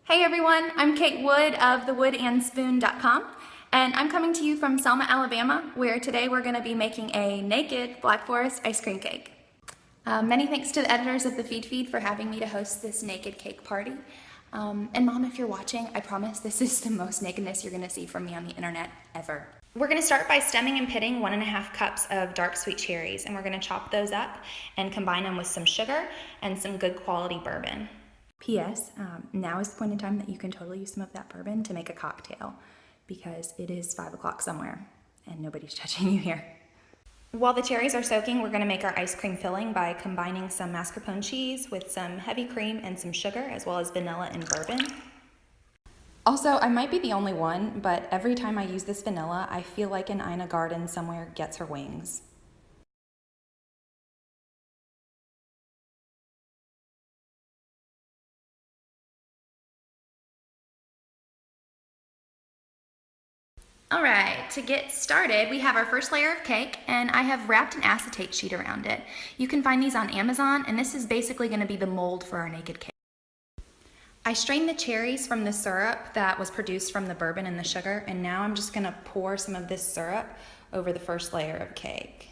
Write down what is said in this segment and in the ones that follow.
Hey everyone, I'm Kate Wood of thewoodandspoon.com, and I'm coming to you from Selma, Alabama, where today we're going to be making a naked Black Forest ice cream cake. Many thanks to the editors of the Feedfeed for having me to host this naked cake party. And Mom, if you're watching, I promise this is the most nakedness you're going to see from me on the internet ever. We're going to start by stemming and pitting 1.5 cups of dark sweet cherries, and we're going to chop those up and combine them with some sugar and some good quality bourbon. P.S. Now is the point in time that you can totally use some of that bourbon to make a cocktail because it is 5 o'clock somewhere and nobody's judging you here. While the cherries are soaking, we're going to make our ice cream filling by combining some mascarpone cheese with some heavy cream and some sugar, as well as vanilla and bourbon. Also, I might be the only one, but every time I use this vanilla, I feel like an Ina Garten somewhere gets her wings. Alright, to get started, we have our first layer of cake, and I have wrapped an acetate sheet around it. You can find these on Amazon, and this is basically going to be the mold for our naked cake. I strained the cherries from the syrup that was produced from the bourbon and the sugar, and now I'm just going to pour some of this syrup over the first layer of cake.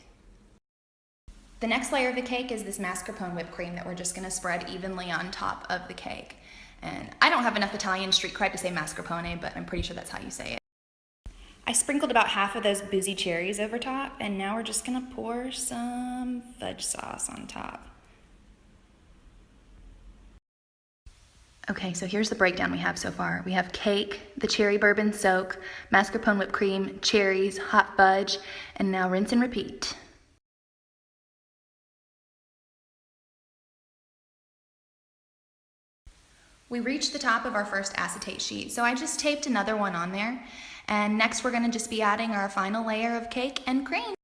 The next layer of the cake is this mascarpone whipped cream that we're just going to spread evenly on top of the cake. And I don't have enough Italian street cred to say mascarpone, but I'm pretty sure that's how you say it. I sprinkled about half of those boozy cherries over top, and now we're just gonna pour some fudge sauce on top. Okay, so here's the breakdown we have so far. We have cake, the cherry bourbon soak, mascarpone whipped cream, cherries, hot fudge, and now rinse and repeat. We reached the top of our first acetate sheet, so I just taped another one on there. And next we're going to just be adding our final layer of cake and cream.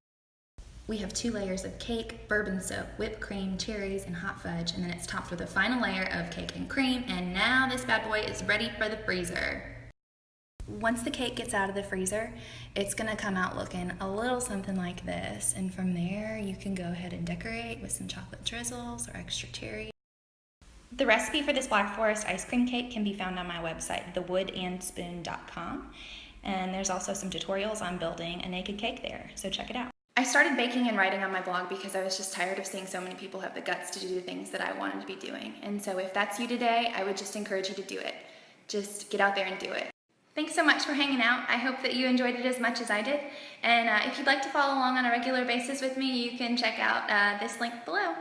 We have 2 layers of cake, bourbon soak, whipped cream, cherries, and hot fudge, and then it's topped with a final layer of cake and cream, and now this bad boy is ready for the freezer. Once the cake gets out of the freezer, it's going to come out looking a little something like this, and from there you can go ahead and decorate with some chocolate drizzles or extra cherry. The recipe for this Black Forest ice cream cake can be found on my website, thewoodandspoon.com. And there's also some tutorials on building a naked cake there, so check it out. I started baking and writing on my blog because I was just tired of seeing so many people have the guts to do the things that I wanted to be doing. And so if that's you today, I would just encourage you to do it. Just get out there and do it. Thanks so much for hanging out. I hope that you enjoyed it as much as I did. And if you'd like to follow along on a regular basis with me, you can check out this link below.